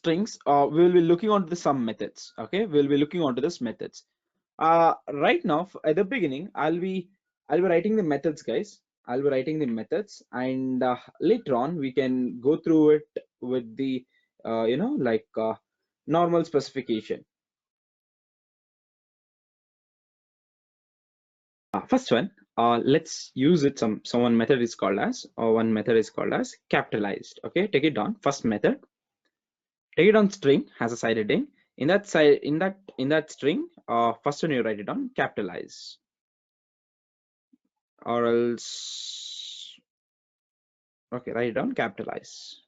strings, we will be looking onto the some methods. Okay, we'll be looking onto this methods. Right now, at the beginning, I'll be writing the methods, guys. I'll be writing the methods, and later on we can go through it with the normal specification. First one, let's use it. One method is called as, or one method is called as capitalized. Okay, take it down. First method, take it on string, has a side heading. In that side, in that string, first one you write it on capitalize, or else, okay, write it down capitalize.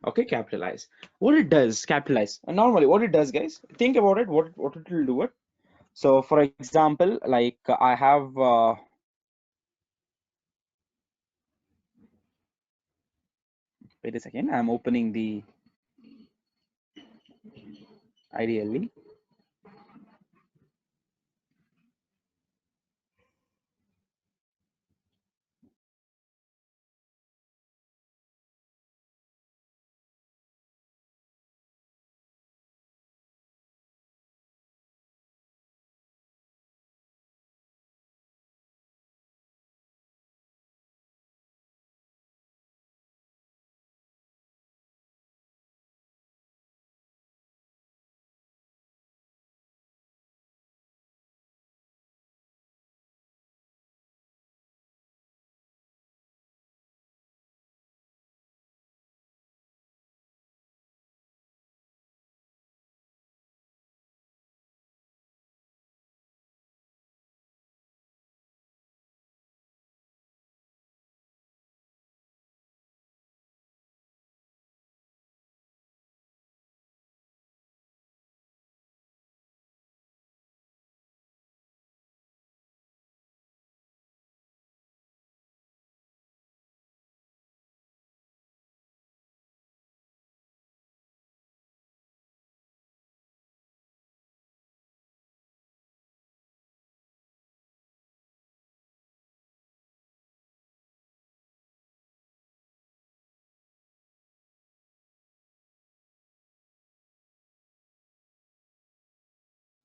Okay, capitalize. What it does, capitalize. And normally, what it does, guys, think about it. What it will do it. So, for example, like I have. Wait a second. I'm opening the ideally.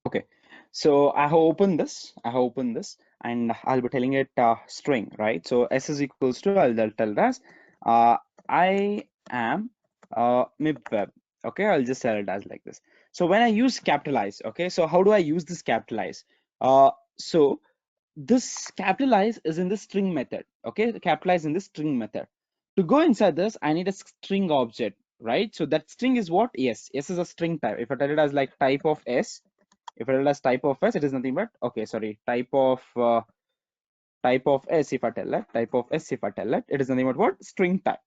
Okay, so I have opened this. And I'll be telling it string, right? So s is equals to, I'll tell as I am Mibweb. Okay, I'll just tell it as like this. So when I use capitalize, okay, so how do I use this capitalize? So this capitalize is in the string method. Okay, the capitalize in the string method. To go inside this, I need a string object, right? So that string is what? S is a string type. If I tell it as like type of s, if I tell as type of s, it is nothing but, okay, sorry, type of s. If I tell that type of s, if I tell that, it is nothing but what? String type.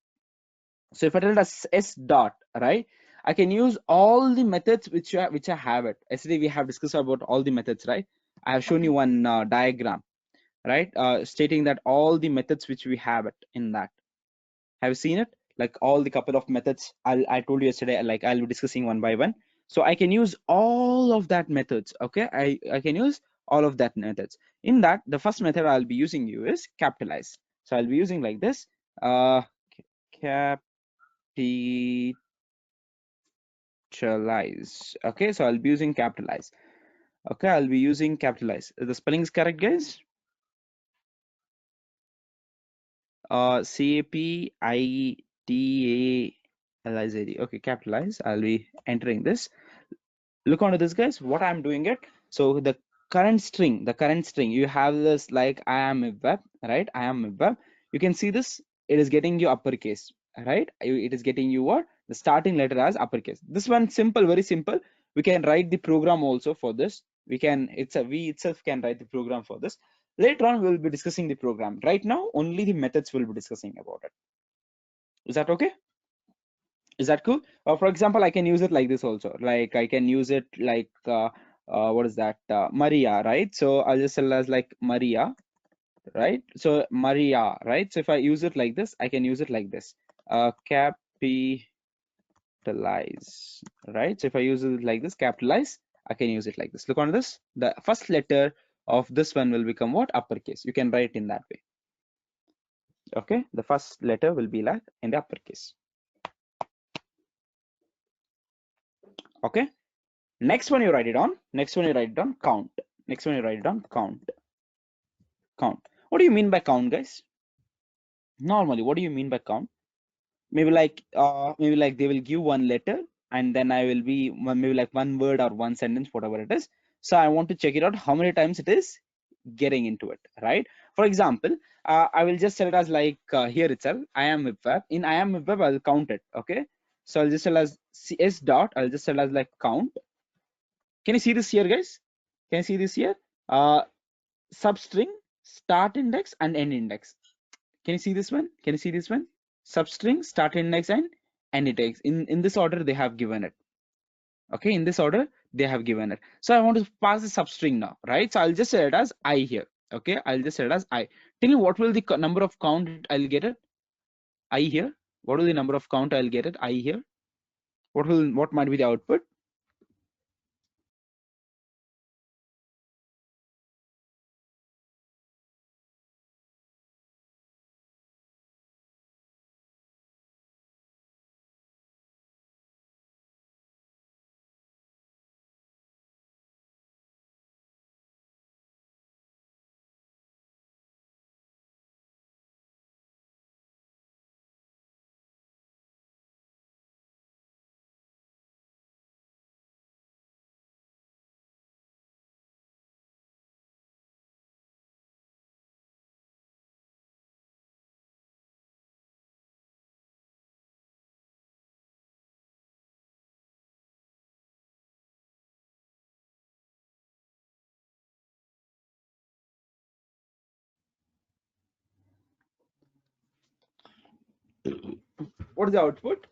So if I tell it as s dot, right, I can use all the methods which I have it. Yesterday we have discussed about all the methods, right? I have shown you one diagram, right, stating that all the methods which we have it in that. Have you seen it? Like all the couple of methods I told you yesterday, like I'll be discussing one by one. So I can use all of that methods. Okay, I can use all of that methods. In that, the first method I'll be using you is capitalize. So I'll be using like this, capitalize. Okay, so I'll be using capitalize. Okay, I'll be using capitalize. The spelling is correct, guys? CAPITALIZED. Okay, capitalize. I'll be entering this. Look onto this, guys. What I'm doing it. So the current string, you have this like I am Mibweb, right? I am Mibweb. You can see this. It is getting you uppercase, right? It is getting you what? The starting letter as uppercase. This one simple, very simple. We can write the program also for this. We itself can write the program for this. Later on, we'll be discussing the program. Right now, only the methods we'll be discussing about it. Is that okay? Is that cool? For example, I can use it like this also. Like I can use it like what is that? Maria, right? So I'll just tell as like Maria, right? So Maria, right? So if I use it like this, I can use it like this. Capitalize, right? So if I use it like this, capitalize, I can use it like this. Look on this. The first letter of this one will become what? Uppercase. You can write in that way. Okay, the first letter will be like in the uppercase. Okay, next one you write it on. Next one you write it down count. Next one you write it down count. Count. What do you mean by count, guys? Normally, what do you mean by count? Maybe like they will give one letter and then I will be maybe like one word or one sentence, whatever it is. So I want to check it out how many times it is getting into it, right? For example, I will just tell it as like here itself, I am Mibweb. In I am Mibweb, I'll count it. Okay, so I'll just tell as cs dot. I'll just tell as like count. Can you see this here, guys? Can you see this here? Substring, start index, and end index. Can you see this one? Can you see this one? Substring, start index, and end index. In this order they have given it. Okay, in this order they have given it. So I want to pass the substring now, right? So I'll just say it as I here. Okay, I'll just say it as I. Tell me what will the number of count I'll get it? I here. What will the number of count I'll get it? I here. What might be the output? What is the output?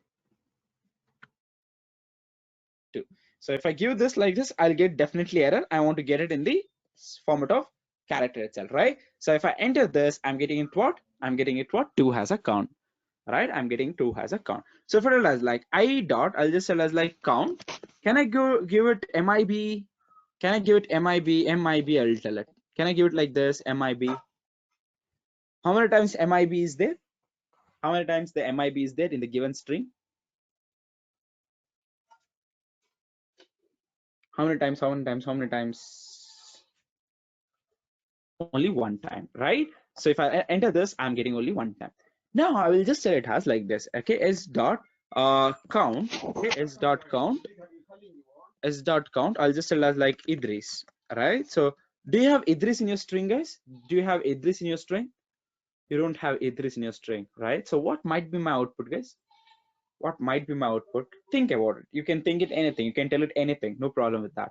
2. So if I give this like this, I'll get definitely error. I want to get it in the format of character itself, right? So if I enter this, I'm getting it what? I'm getting it what? 2 has a count, right? I'm getting 2 has a count. So if it is like I dot, I'll just tell as like count. Can I go give it MIB? Can I give it MIB? MIB, I'll tell it. Can I give it like this? MIB. How many times MIB is there? How many times the MIB is there in the given string? How many times? How many times? How many times? Only one time, right? So if I enter this, I'm getting only one time. Now I will just say it has like this. Okay, s dot count. Okay, s dot count. I'll just tell as like Idris, right? So do you have Idris in your string, guys? Do you have Idris in your string? You don't have Idris in your string, right? So what might be my output, guys? What might be my output? Think about it. You can think it anything. You can tell it anything. No problem with that.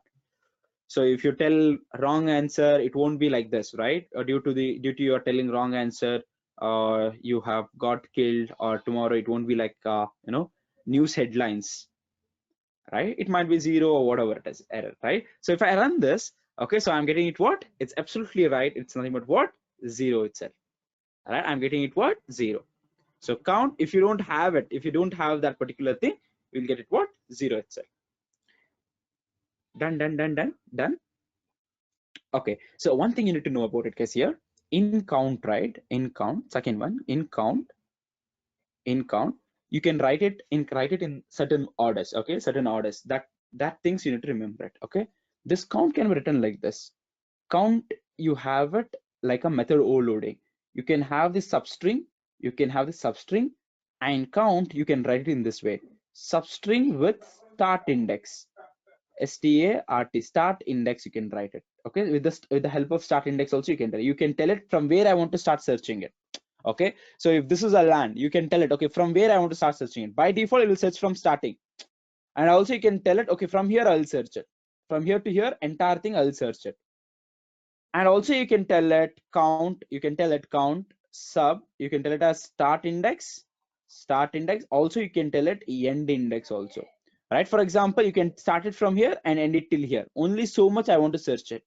So if you tell wrong answer, it won't be like this, right? Or due to your telling wrong answer, you have got killed, or tomorrow it won't be like news headlines, right? It might be 0 or whatever it is, error, right? So if I run this, okay, so I'm getting it what? It's absolutely right. It's nothing but what? 0 itself. All right, I'm getting it what? 0. So count, if you don't have it, if you don't have that particular thing, you'll get it what? 0 itself. Done, done, done, done, done. Okay, so one thing you need to know about it, guys, here in count, right? In count, second one, in count, you can write it in certain orders. Okay, certain orders. That things you need to remember it. Okay, this count can be written like this. Count, you have it like a method overloading. You can have the substring. You can have the substring, and count. You can write it in this way: substring with start index. START, start index, you can write it. Okay, with the help of start index also you can tell it from where I want to start searching it. Okay, so if this is a land, you can tell it, okay, from where I want to start searching it. By default it will search from starting, and also you can tell it, okay, from here I'll search it, from here to here entire thing I'll search it. And also you can tell it count, you can tell it count sub, you can tell it as start index. Also you can tell it end index also, right? For example, you can start it from here and end it till here. Only so much I want to search it,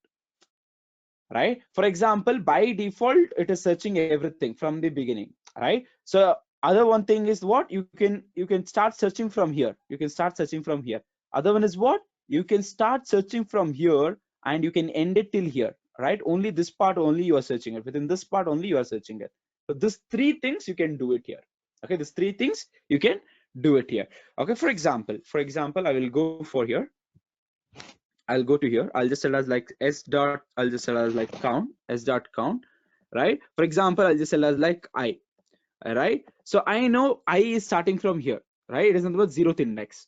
right? For example, by default it is searching everything from the beginning, right? So other one thing is what you can start searching from here, you can start searching from here. Other one is what you can start searching from here and you can end it till here, right? Only this part only you are searching it, within this part only you are searching it. So these three things you can do it here. Okay, these three things you can do it here. Okay, for example, I will go for here. I'll go to here. I'll just tell as like s dot. I'll just tell as like count s dot count, right? For example, I'll just tell as like I, right? So I know I is starting from here, right? It is nothing but zeroth index,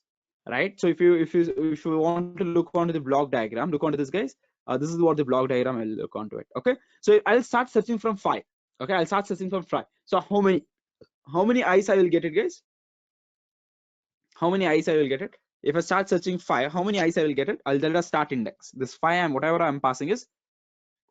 right? So if you want to look onto the block diagram, look onto this, guys. This is what the block diagram I'll look onto it. Okay, so I'll start searching from 5. Okay, I'll start searching from 5. So how many eyes I will get it, guys? How many eyes I will get it? If I start searching 5, how many eyes I will get it? I'll tell it a start index. This 5 and whatever I'm passing is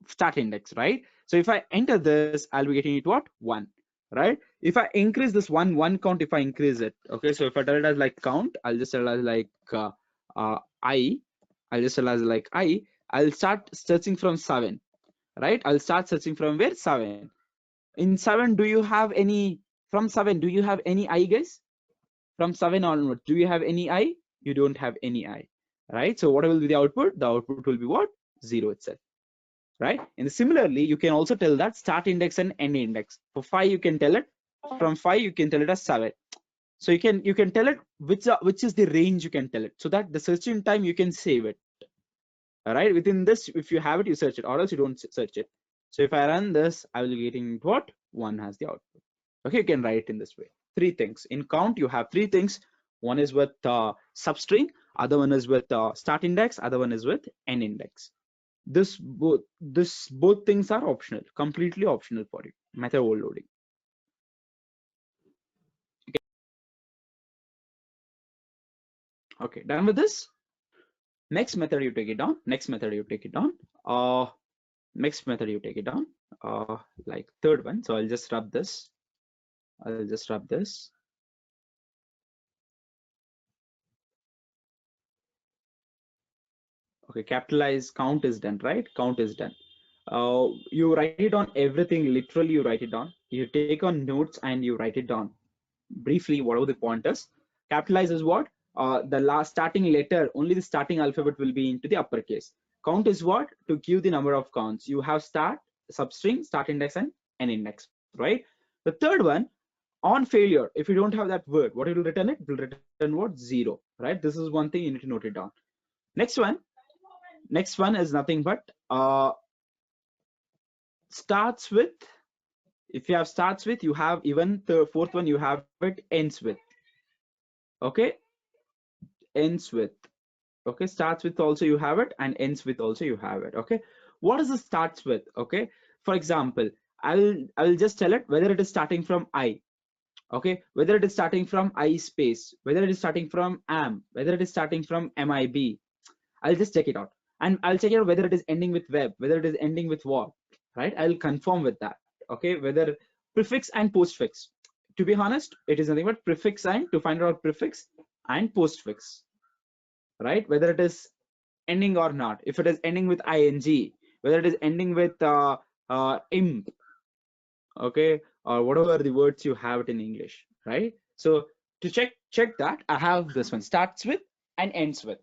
start index, right? So if I enter this, I'll be getting it what? 1, right? If I increase this one count, if I increase it, okay, so if I tell it as like count, I'll just tell it as like I'll just tell it as like I'll start searching from 7, right? I'll start searching from where? 7. In 7, do you have any, from 7, do you have any I, guys? From 7 onward, do you have any I? You don't have any I, right? So what will be the output? The output will be what? 0 itself, right? And similarly, you can also tell that start index and end index. For 5, you can tell it. From 5, you can tell it as 7. So you can tell it which is the range you can tell it, so that the searching time you can save it. All right, within this, if you have it, you search it, or else you don't search it. So if I run this, I will be getting what? 1 has the output. Okay, you can write it in this way. 3 things in count. You have 3 things. One is with substring, other one is with start index, other one is with end index. This both things are optional, completely optional for you. Method overloading. Okay, done with this. Next method you take it down. Next method you take it down. Next method you take it down. Like third one. So I'll just rub this. I'll just rub this. Okay, capitalize count is done, right? Count is done. You write it on everything, literally you write it down. You take on notes and you write it down briefly, whatever the point is. Capitalize is what? The last starting letter, only the starting alphabet will be into the uppercase. Count is what? To give the number of counts. You have start, substring, start index, and end index, right? The third one, on failure, if you don't have that word, what it will return? It will return what? 0, right? This is one thing you need to note it down. Next one is nothing but starts with. If you have starts with, you have even the fourth one, you have it ends with. Okay, ends with. Okay, starts with also you have it, and ends with also you have it. Okay, what is the starts with? Okay, for example, I'll just tell it whether it is starting from I. Okay, whether it is starting from I space, whether it is starting from am, whether it is starting from mib. I'll just check it out, and I'll check out whether it is ending with web, whether it is ending with what, right? I'll confirm with that. Okay, whether prefix and postfix. To be honest, it is nothing but prefix and to find out prefix and postfix, right? Whether it is ending or not. If it is ending with ing, whether it is ending with imp, okay, or whatever the words you have it in English, right? So to check that, I have this one starts with and ends with.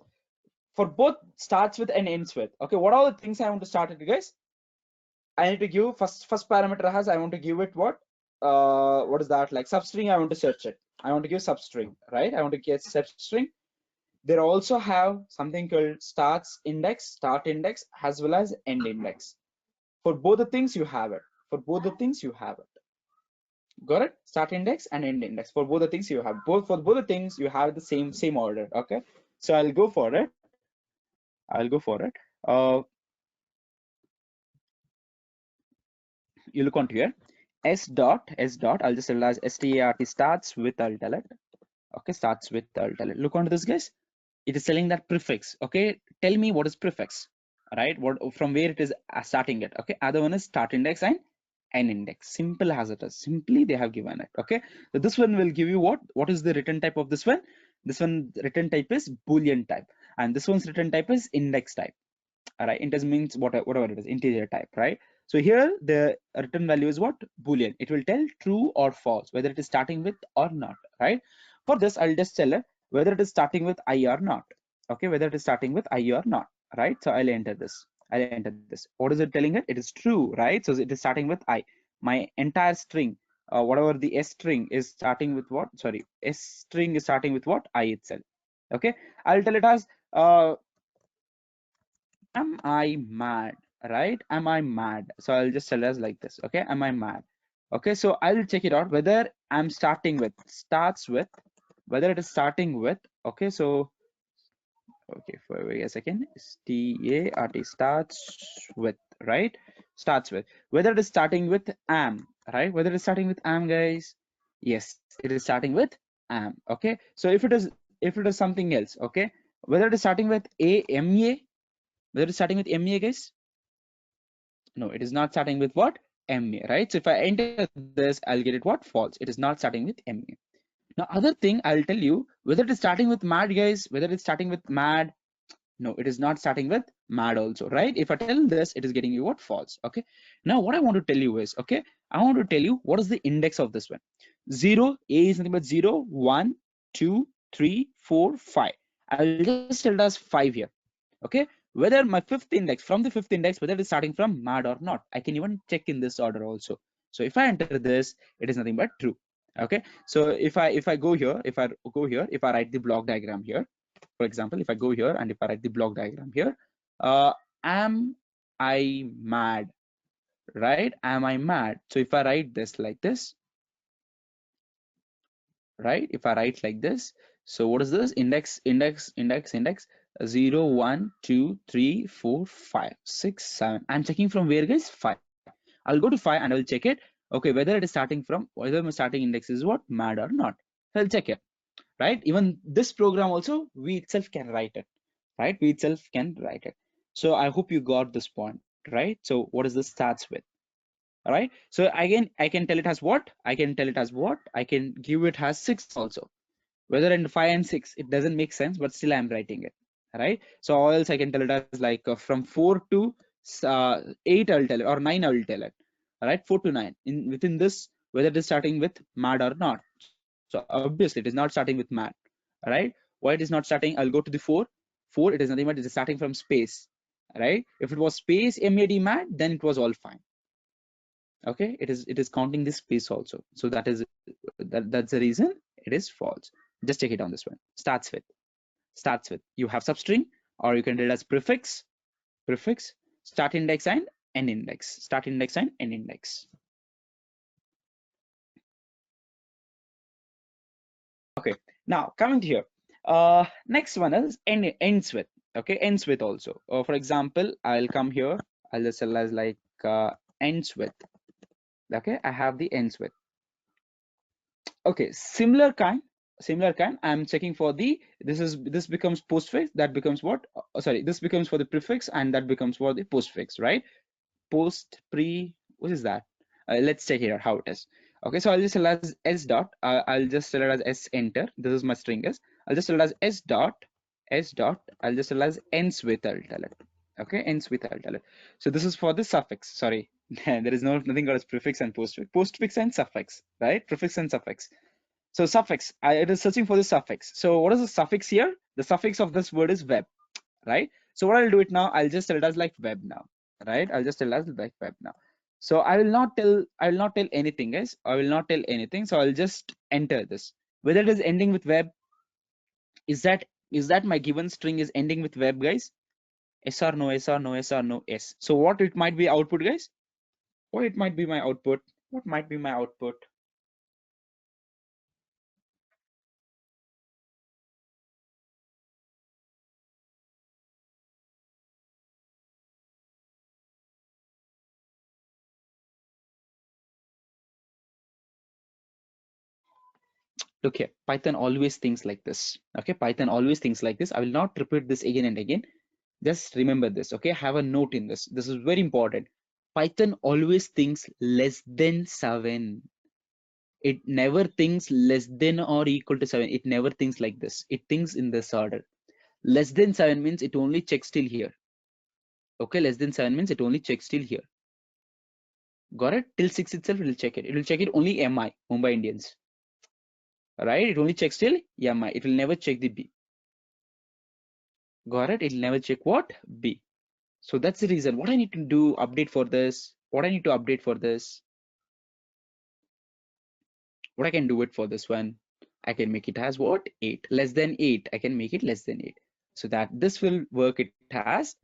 For both starts with and ends with. Okay, what are the things I want to start it, guys? I need to give first parameter has, I want to give it what is that, like substring. I want to search it. I want to give substring, right? I want to get substring. They also have something called starts index, start index, as well as end index. For both the things you have it. For both the things you have it. Got it? Start index and end index. For both the things you have. For both the things you have the same order. Okay. So I'll go for it. I'll go for it. You look onto here. S dot. I'll just tell as start starts with. I'll tell it. Okay, starts with. I'll tell it. Look onto this, guys. It is telling that prefix. Okay, tell me what is prefix, right? What from where it is starting it. Okay, other one is start index and end index. Simple as it is. Simply they have given it. Okay, so this one will give you what? What is the return type of this one? This one return type is Boolean type, and this one's return type is index type. All right, index means whatever it is, integer type, right? So here the return value is what? Boolean. It will tell true or false, whether it is starting with or not, right? For this, I'll just tell it whether it is starting with I or not. Okay, whether it is starting with I or not, right? So I'll enter this. What is it telling it? It is true, right? So it is starting with I. my entire string, whatever the S string is starting with what? Sorry, S string is starting with what? I itself. Okay, I'll tell it as am I mad, right? Am I mad? So I'll just tell us like this. Okay, am I mad? Okay, so I'll check it out whether I'm starting with, starts with, whether it is starting with. Okay, so okay, for wait a second. Start starts with, right? Starts with. Whether it is starting with am, right? Whether it is starting with am, guys. Yes, it is starting with am. Okay. So if it is something else, okay, whether it is starting with a, whether it is starting with ma, guys. No, it is not starting with what? Ma, right? So if I enter this, I'll get it what? False. It is not starting with ma. Now, other thing I'll tell you, whether it is starting with mad, guys, whether it's starting with mad. No, it is not starting with mad also, right? If I tell this, it is getting you what? False. Okay. Now, what I want to tell you is, okay, I want to tell you what is the index of this one. 0, A is nothing but 0, 1, 2, 3, 4, 5. I'll just tell it as 5 here. Okay. Whether my fifth index, from the fifth index, whether it is starting from mad or not, I can even check in this order also. So if I enter this, it is nothing but true. Okay. So if I go here, if I write the block diagram here, for example, if I go here and if I write the block diagram here, uh, am I mad, right? Am I mad? So if I write this like this, right? If I write like this, so what is this? Index 0, 1, 2, 3, 4, 5, 6, 7. I'm checking from where, guys? 5. I'll go to 5 and I will check it. Okay, whether it is starting from, whether my starting index is what? Mad or not. So I'll check it, right? Even this program also, we itself can write it, right? We itself can write it. So I hope you got this point, right? So what is this starts with? All right. So again, I can tell it as what? I can tell it as what? I can give it as 6 also. Whether in 5 and 6, it doesn't make sense, but still I'm writing it, right? So or else I can tell it as like from 4 to 8, I'll tell it, or 9, I will tell it. All right, 4 to 9. In within this, whether it is starting with mad or not. So obviously it is not starting with mad, right? Why it is not starting? I'll go to the 4. 4, it is nothing but it is starting from space, right? If it was space mad, then it was all fine. Okay, it is counting this space also. So that's the reason it is false. Just check it on this one. Starts with you have substring, or you can read as prefix, start index and end index, start index and end index. Okay, now coming to here, next one is ends with. Okay, ends with also. For example, I'll come here, I'll just tell as like ends with. Okay, I have the ends with. Okay, similar kind, I'm checking for the, this becomes postfix, that becomes what? Sorry, this becomes for the prefix and that becomes for the postfix, right? Post, pre, what is that? Let's check here how it is. Okay, so I'll just tell as s dot, I'll just tell it as s enter, this is my string is, I'll just tell it as s dot, I'll just tell it as ends with, I'll tell it. Okay, ends with, I'll tell it. So this is for the suffix, sorry. There is nothing called as prefix and postfix and suffix, right? Prefix and suffix. So suffix, it is searching for the suffix. So what is the suffix here? The suffix of this word is web, right? So what I'll do it now, I'll just tell it as like web now, right? I'll just tell it as like web now. So I will not tell anything, guys. I will not tell anything. So I'll just enter this. Whether it is ending with web, is that my given string is ending with web, guys? Yes or no, yes or no, yes or no, yes. So what it might be output, guys? What it might be my output? What might be my output? Look here, Python always thinks like this. Okay, Python always thinks like this. I will not repeat this again and again. Just remember this. Okay, have a note in this. This is very important. Python always thinks less than 7. It never thinks less than or equal to 7. It never thinks like this. It thinks in this order. Less than 7 means it only checks till here. Okay, less than 7 means it only checks till here. Got it? Till 6 itself, it will check it. It will check it only MI, Mumbai Indians. Right? It only checks till MI. It will never check the B. Got it? It'll never check what? B. So that's the reason. What I need to do, update for this. What I need to update for this. What I can do it for this one, I can make it as what? 8. Less than 8. I can make it less than 8. So that this will work it as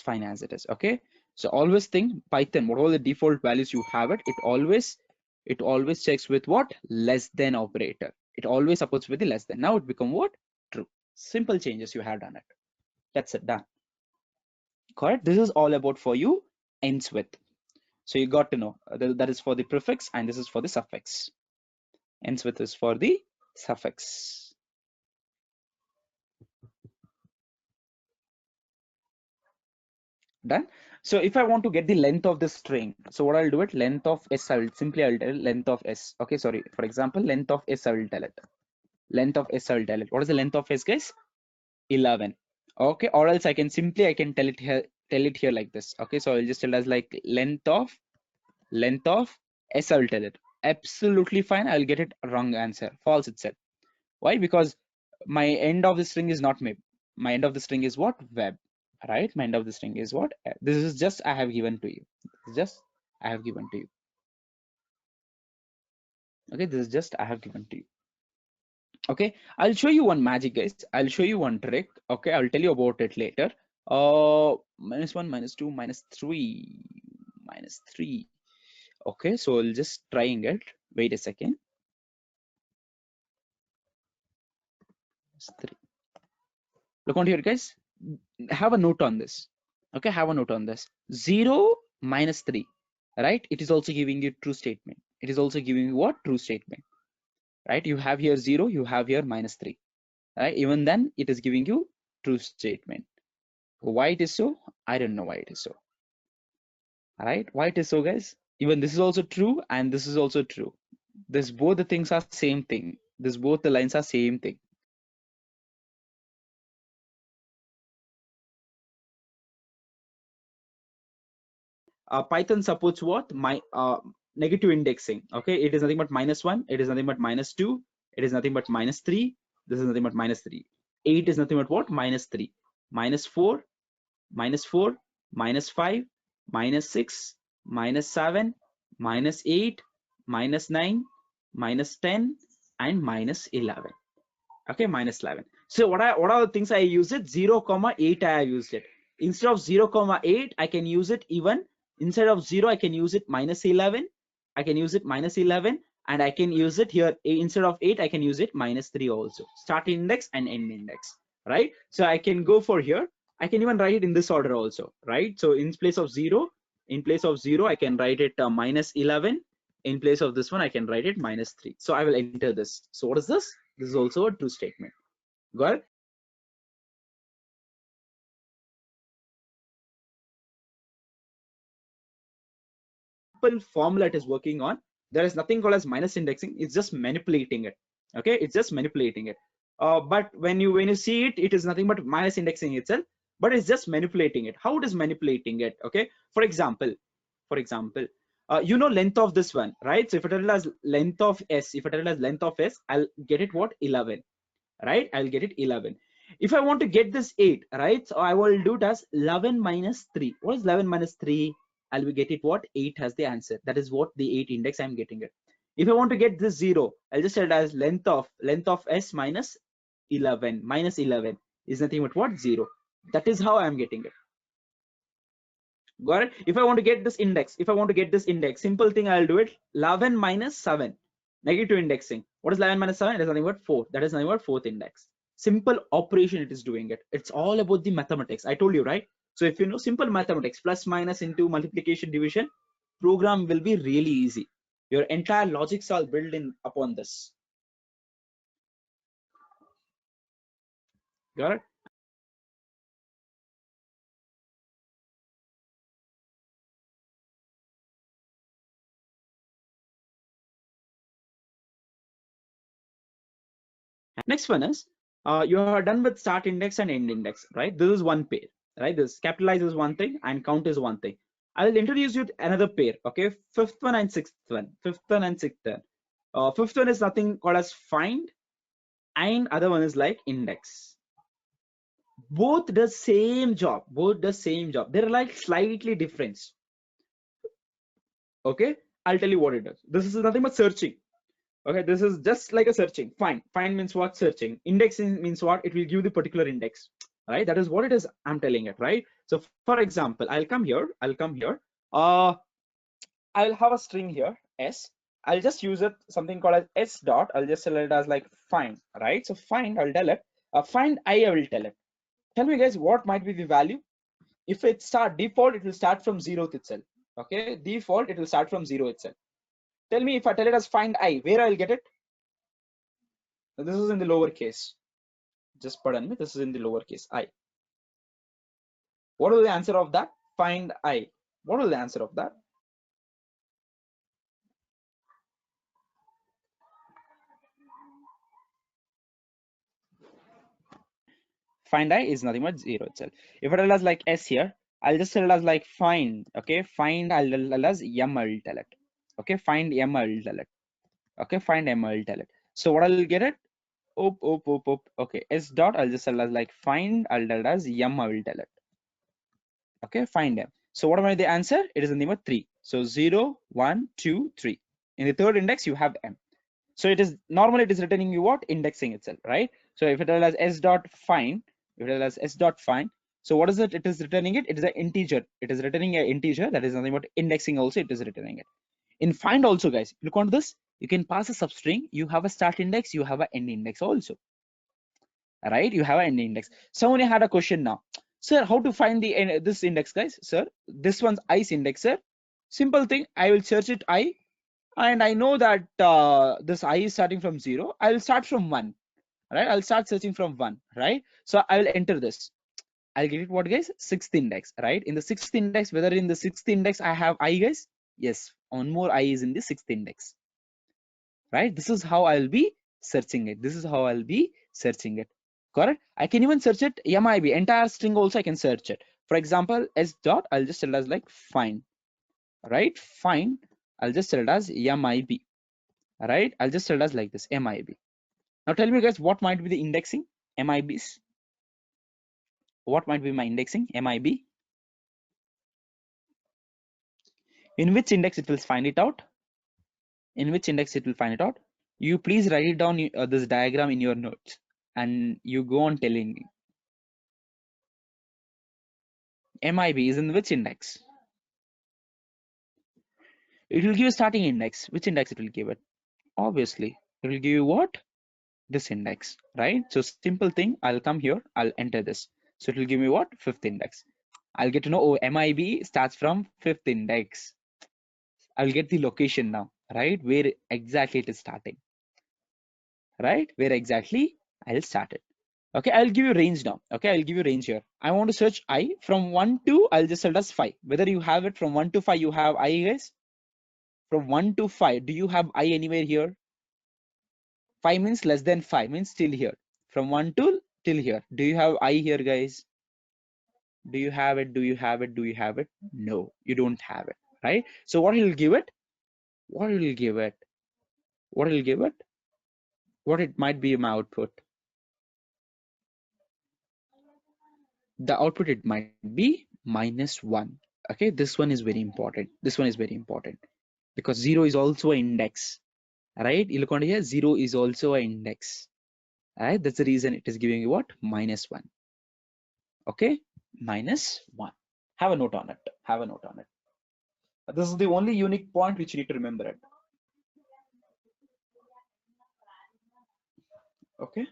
fine as it is. Okay. So always think Python, whatever the default values you have it always checks with what? Less than operator. It always supports with the less than. Now it become what? True. Simple changes you have done it. That's it, done. Correct. This is all about for you ends with. So you got to know that is for the prefix and this is for the suffix. Ends with is for the suffix. Done. So if I want to get the length of the string, so what I'll do it, length of s, I'll tell length of s. Okay, sorry. For example, length of s, I will tell it. Length of s, I will tell it. What is the length of s, guys? 11. Okay, or else I can tell it here like this. Okay, so I'll just tell as like length of s, I will tell it. Absolutely fine. I'll get it wrong answer, false itself. Why? Because my end of the string is not mib. My end of the string is what? Web. Right? My end of the string is what? This is just I have given to you. This is just I have given to you. Okay, this is just I have given to you. Okay, I'll show you one magic, guys. I'll show you one trick. Okay, I'll tell you about it later. -1, -2, -3, -3. Okay, so I'll just trying it. Wait a second. 3. Look on here, guys. Have a note on this. Okay, have a note on this. 0 minus 3, right? It is also giving you true statement. It is also giving you what? True statement, right? You have here 0, you have here -3, right? Even then, it is giving you true statement. Why it is so? I don't know why it is so. All right, why it is so, guys? Even this is also true and this is also true. This both the things are same thing. This both the lines are same thing. Python supports what? Negative indexing. Okay, it is nothing but -1. It is nothing but -2. It is nothing but -3. This is nothing but -3. 8 is nothing but what? -3. -4, -4, -5, -6, -7, -8, -9, -10, and -11. Okay, -11. So what are the things I use it? 0, 8 I have used it. Instead of 0, 8 I can use it even instead of 0 I can use it -11. I can use it -11 and I can use it here instead of 8 I can use it -3 also. Start index and end index, right? So I can go for here. I can even write it in this order also, right? So in place of 0 I can write it -11. In place of this one I can write it -3. So I will enter this. So what is this? This is also a true statement. Got it? Simple formula it is working on. There is nothing called as minus indexing. It's just manipulating it. Okay, it's just manipulating it. But when you see it, it is nothing but minus indexing itself. But it's just manipulating it. How it is manipulating it? Okay. For example, you know length of this one, right? So if I tell it as length of s, I'll get it what? 11. Right? I'll get it 11. If I want to get this 8, right? So I will do it as 11 minus 3. What is 11 minus 3? I'll be get it what? 8 has the answer. That is what the 8 index I'm getting it. If I want to get this 0, I'll just set it as length of s minus 11. Minus 11 is nothing but what? 0. That is how I'm getting it. Got it? If I want to get this index, simple thing I'll do it 11 minus 7. Negative indexing. What is 11 minus 7? It is nothing but 4. That is nothing but fourth index. Simple operation it is doing it. It's all about the mathematics. I told you, right? So if you know simple mathematics, plus minus into multiplication division, program will be really easy. Your entire logics are built in upon this. Got it? Next one is you are done with start index and end index, right? This is one pair, right? This capitalize is one thing and count is one thing. I will introduce you to another pair, okay? Fifth one and sixth one. Fifth one is nothing called as find, and other one is like index. Both does same job. They're like slightly different. Okay, I'll tell you what it does. This is nothing but searching. Okay, this is just like a searching. Find means what? Searching. Indexing means what? It will give the particular index, right? That is what it is. I'm telling it, right? So for example, I'll come here. Uh, I'll have a string here, s. I'll just use it something called as s dot. I'll just tell it as like find, right? So find, I'll tell it. Find I will tell it. Tell me guys, what might be the value? If it start default, it will start from 0th itself. Okay, default, it will start from 0 itself. Tell me if I tell it as find I, where I'll get it? This is in the lower case. Just pardon me, this is in the lower case, I. What will the answer of that? Find I. What will the answer of that? Find I is nothing but 0 itself. If I tell us like s here, I'll just tell it as like find. Okay, find, I'll tell as m, I'll tell it. Okay, find m, I'll tell it. Okay, find m, I'll tell it. So what I'll get it? Oop. Okay, s dot, I'll just tell as like find, I'll tell it as m, I will tell it. Okay, find m. So what am I the answer? It is in the number 3. So 0, 1, 2, 3. In the third index, you have m. So it is normally it is returning you what? Indexing itself, right? So if it has s dot find, if it has s dot find, so what is it? It is returning it. It is an integer. It is returning an integer. That is nothing but indexing. Also, it is returning it. In find also, guys, look on this. You can pass a substring. You have a start index. You have an end index also, right? You have an end index. Someone had a question now, sir. How to find the this index, guys? Sir, this one's i's index, sir. Simple thing. I will search it I, and I know that this I is starting from 0. I will start from 1, right? I'll start searching from 1, right? So I will enter this. I'll get it what, guys? 6th index, right? In the 6th index, whether in the 6th index I have I, guys? Yes, one more I is in the 6th index, right? This is how I'll be searching it. This is how I'll be searching it. Correct? I can even search it MIB, entire string also I can search it. For example, s dot, I'll just tell it as like find, right? Find, I'll just tell it as MIB. Right, I'll just tell it as like this, MIB. Now tell me guys, what might be the indexing? MIBs. What might be my indexing? MIB. In which index it will find it out? In which index it will find it out? You please write it down, this diagram in your notes, and you go on telling me. MIB is in which index? It will give a starting index. Which index it will give it? Obviously, it will give you what? This index, right? So simple thing, I'll come here, I'll enter this. So it will give me what? 5th index. I'll get to know, oh, MIB starts from 5th index. I'll get the location now, right? Where exactly it is starting, right? Where exactly I'll start it. Okay, I'll give you range now. Okay, I'll give you range here. I want to search I from 1 to, I'll just tell us 5. Whether you have it from 1 to 5, you have I, guys? From 1 to 5, do you have I anywhere here? 5 means less than 5, means still here. From 1 to till here. Do you have I here, guys? Do you have it? Do you have it? Do you have it? No, you don't have it, right? So what will give it? What will give it? What will give it? What it might be my output? The output, it might be -1. Okay, this one is very important. This one is very important because 0 is also an index, right? You look on here, 0 is also an index, right? That's the reason it is giving you what? -1. Okay, -1. Have a note on it. Have a note on it. This is the only unique point which you need to remember it. Okay.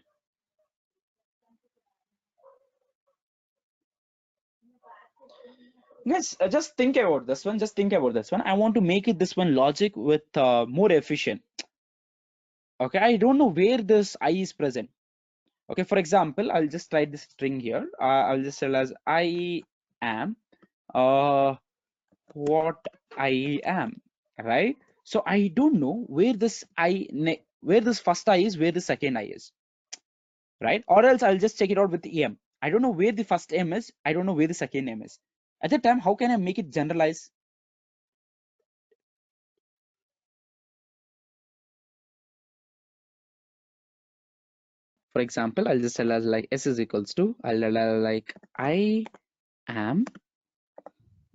Guys, just think about this one. Just think about this one. I want to make it this one logic with more efficient. Okay, I don't know where this I is present. Okay, for example, I'll just write this string here. I'll just tell as I am what I am, right? So I don't know where this where this first I is, where the second I is, right? Or else I'll just check it out with the M. I don't know where the first M is. I don't know where the second M is. At that time, how can I make it generalize? For example, I'll just tell as like S is equals to, I'll tell like I am,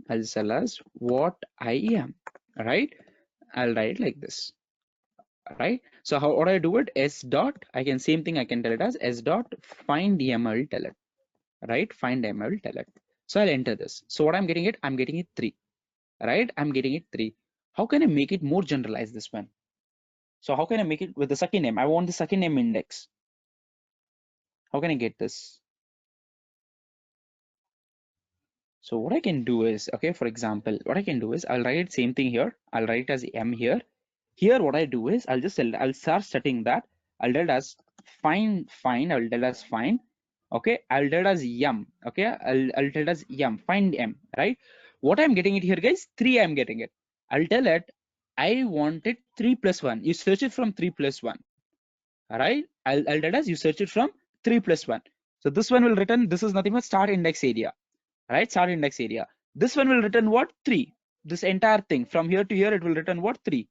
I'll just tell as what I am, right? I'll write like this. right? So how would I do it? S dot, I can same thing, I can tell it as S dot find ML tell it, right? Find ML tell it. So I'll enter this. So what I'm getting it? I'm getting it 3, right? I'm getting it 3. How can I make it more generalized this one? So how can I make it with the second name? I want the second name index. How can I get this? So what I can do is, okay, for example, what I can do is I'll write same thing here. I'll write as M here. Here, what I do is I'll start setting that. I'll tell it as find. I'll tell it as find. Okay, I'll tell it as yum. Okay, I'll tell it as yum. Find M. Right. What I'm getting it here, guys? 3. I'm getting it. I'll tell it. I wanted 3 plus 1. You search it from 3 plus 1. All right. I'll tell it as you search it from 3 plus 1. So this one will return. This is nothing but start index area. Right. Start index area. This one will return what? 3. This entire thing from here to here, it will return what? 3.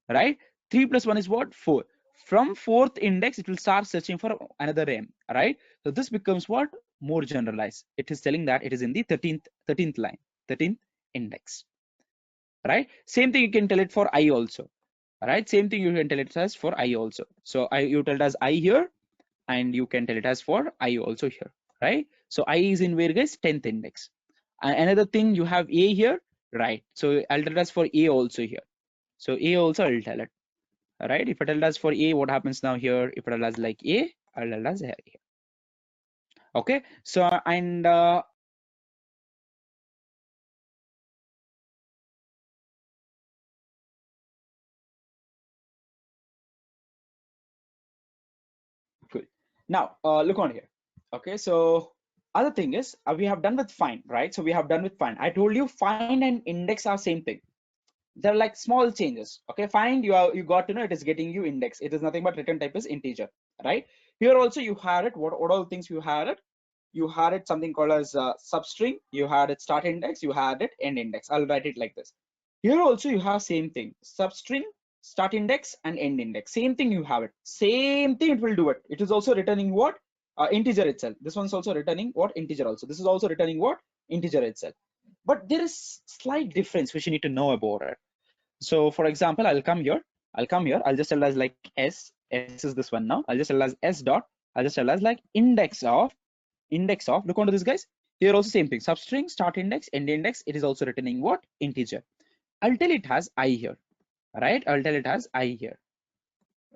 Right? 3 plus 1 is what? 4. From fourth index, it will start searching for another m, right? So this becomes what? More generalized. It is telling that it is in the 13th line, 13th index, right? Same thing you can tell it for I also, right? Same thing you can tell it as for I also. So you tell it as I here, and you can tell it as for I also here, right? So I is in where, guys? 10th index. Another thing, you have A here, right? So I'll tell it as for A also here. So A also I'll tell it. All right, if I tell as for A, what happens now here? If I tell as like A, I'll tell as here. Okay, so and cool. Now look on here. Okay, so other thing is we have done with find, right? So we have done with find. I told you find and index are same thing. They're like small changes. Okay, find, you got to know it is getting you index. It is nothing but return type is integer, right? Here also you had it. What all things you had it? You had it something called as substring. You had it start index. You had it end index. I'll write it like this. Here also you have same thing, substring, start index and end index. Same thing you have it. Same thing it will do it. It is also returning what? Integer itself. This one's also returning what? Integer also. This is also returning what? Integer itself. But there is slight difference which you need to know about it. So for example, I'll just tell as like S is this one now. I'll just tell as S dot, I'll just tell as like index of, look onto this guys. Here also same thing, substring, start index, end index, it is also returning what? Integer. I'll tell it has I here, right? I'll tell it has I here,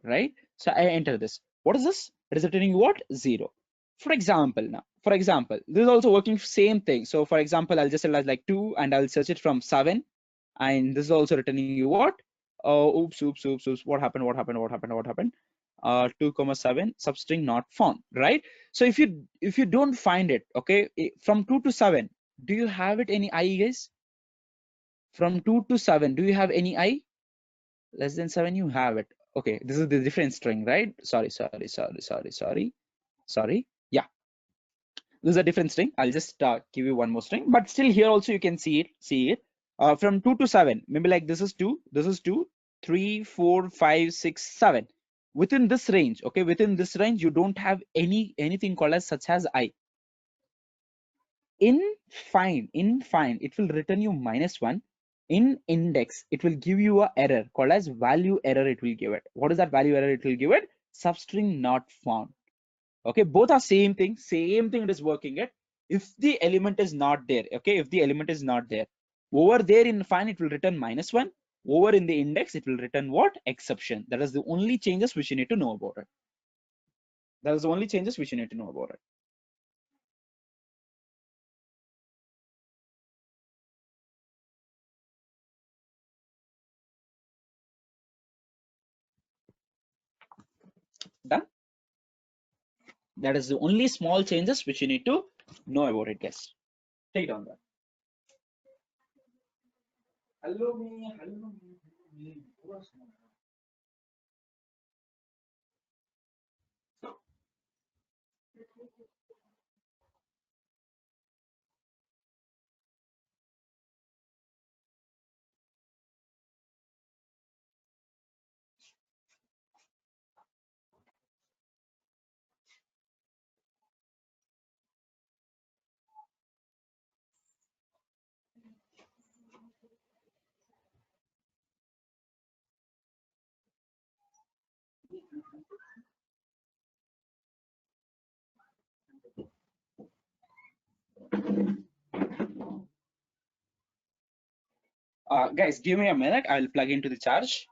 right? So I enter this. What is this? It is returning what? 0. For example, now, for example, this is also working same thing. So for example, I'll just tell as like 2 and I'll search it from 7, and this is also returning you what? Oh, oops. What happened? 2 comma 7 substring not found, right? So if you don't find it, okay, from 2 to 7, do you have it any I, guys? From 2 to 7, do you have any I? Less than 7, you have it. Okay, this is the different string, right? Sorry. Yeah, this is a different string. I'll just give you one more string, but still here also you can see it from 2 to 7. Maybe like this is 2, this is 2, 3, 4, 5, 6, 7. Within this range, okay, within this range, you don't have anything called as such as I. In find, it will return you -1. In index, it will give you a error called as value error. It will give it. What is that value error? It will give it substring not found. Okay, both are same thing it is working it. If the element is not there, okay, if the element is not there, over there in find it will return -1. Over in the index it will return what? Exception. That is the only changes which you need to know about it. That is the only changes which you need to know about it. Done. That is the only small changes which you need to know about it, guys. Take it on that. Hello me, hello me. Guys, give me a minute. I'll plug into the charge.